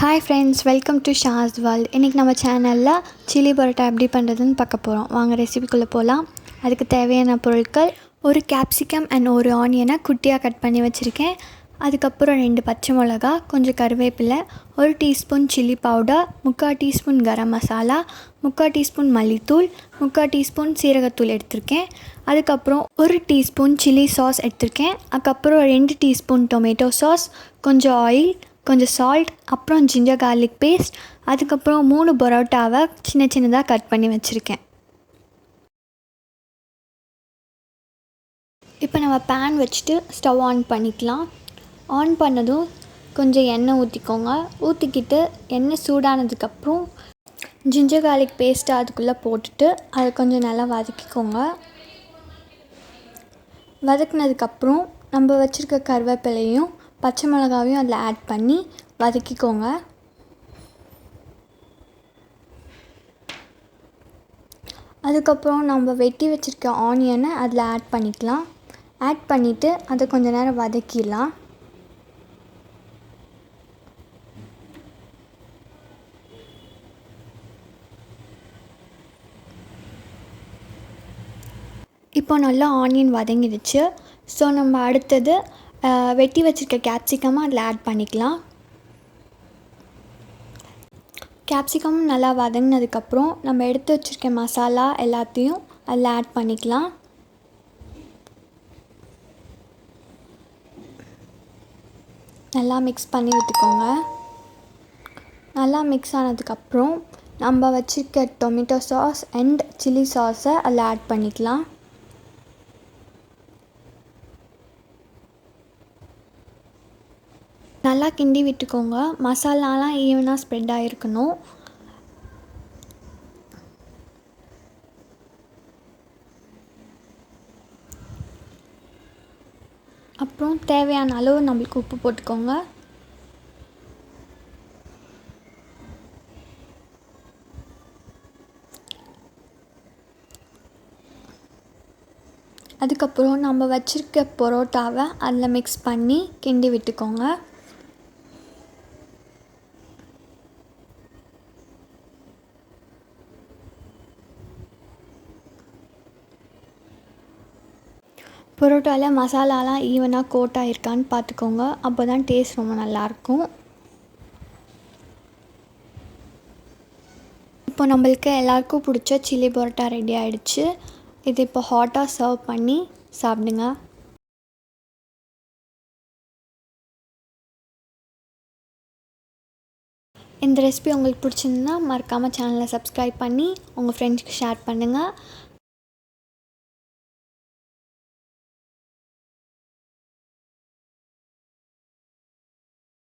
Hi friends, welcome to Shaz World. இன்றைக்கி நம்ம சேனலில் சில்லி பரோட்டா எப்படி பண்ணுறதுன்னு பார்க்க போகிறோம். வாங்க ரெசிபிக்குள்ளே போகலாம். அதுக்கு தேவையான பொருட்கள்: ஒரு கேப்சிகம் அண்ட் ஒரு ஆனியனை குட்டியாக கட் பண்ணி வச்சுருக்கேன். அதுக்கப்புறம் 2 பச்சை மிளகா, கொஞ்சம் கருவேப்பிலை, 1 teaspoon chilli powder, 3/4 teaspoon garam masala, 3/4 teaspoon மல்லித்தூள், 3/4 டீஸ்பூன் சீரகத்தூள் எடுத்திருக்கேன். அதுக்கப்புறம் 1 டீஸ்பூன் சில்லி சாஸ் எடுத்திருக்கேன். அதுக்கப்புறம் 2 டீஸ்பூன் டொமேட்டோ சாஸ், கொஞ்சம் ஆயில், கொஞ்சம் சால்ட், அப்புறம் ஜிஞ்சர் கார்லிக் பேஸ்ட், அதுக்கப்புறம் 3 பரோட்டாவை சின்ன சின்னதாக கட் பண்ணி வச்சுருக்கேன். இப்போ நம்ம பேன் வச்சுட்டு ஸ்டவ் ஆன் பண்ணிக்கலாம். ஆன் பண்ணதும் கொஞ்சம் எண்ணெய் ஊற்றிக்கோங்க. ஊற்றிக்கிட்டு எண்ணெய் சூடானதுக்கப்புறம் ஜிஞ்சர் கார்லிக் பேஸ்ட்டை அதுக்குள்ளே போட்டுட்டு அதை கொஞ்சம் நல்லா வதக்கிக்கோங்க. வதக்கினதுக்கப்புறம் நம்ம வச்சுருக்க கருவேப்பிலையும் பச்சை மிளகாவையும் அதில் ஆட் பண்ணி வதக்கிக்கோங்க. அதுக்கப்புறம் நம்ம வெட்டி வச்சுருக்க ஆனியனை அதில் ஆட் பண்ணிக்கலாம். ஆட் பண்ணிவிட்டு அதை கொஞ்சம் நேரம் வதக்கிடலாம். இப்போ நல்லா ஆனியன் வதங்கிடுச்சு. ஸோ நம்ம அடுத்தது வெட்டி வச்சுருக்க கேப்சிகமாக அதில் ஆட் பண்ணிக்கலாம். கேப்சிகமும் நல்லா வதங்கினதுக்கப்புறம் நம்ம எடுத்து வச்சுருக்க மசாலா எல்லாத்தையும் அதில் ஆட் பண்ணிக்கலாம். நல்லா மிக்ஸ் பண்ணி விட்டுக்கோங்க. நல்லா மிக்ஸ் ஆனதுக்கப்புறம் நம்ம வச்சுருக்க டொமேட்டோ சாஸ் அண்ட் சில்லி சாஸை அதில் ஆட் பண்ணிக்கலாம். நல்லா கிண்டி விட்டுக்கோங்க. மசாலாலாம் ஈவனாக ஸ்ப்ரெட் ஆகிருக்கணும். அப்புறம் தேவையான அளவு நம்மளுக்கு உப்பு போட்டுக்கோங்க. அதுக்கப்புறம் நம்ம வச்சுருக்க பரோட்டாவை அதில் மிக்ஸ் பண்ணி கிண்டி விட்டுக்கோங்க. பரோட்டாவில் மசாலாலாம் ஈவனாக கோட் ஆகிருக்கான்னு பார்த்துக்கோங்க. அப்போ தான் டேஸ்ட் ரொம்ப நல்லாயிருக்கும். இப்போ நம்மளுக்கு எல்லாருக்கும் பிடிச்ச சில்லி பரோட்டா ரெடி ஆகிடுச்சு. இது இப்போ ஹாட்டாக சர்வ் பண்ணி சாப்பிடுங்க. இந்த ரெசிபி உங்களுக்கு பிடிச்சிருந்தா மறக்காமல் சேனலை சப்ஸ்கிரைப் பண்ணி உங்கள் ஃப்ரெண்ட்ஸ்க்கு ஷேர் பண்ணுங்கள்.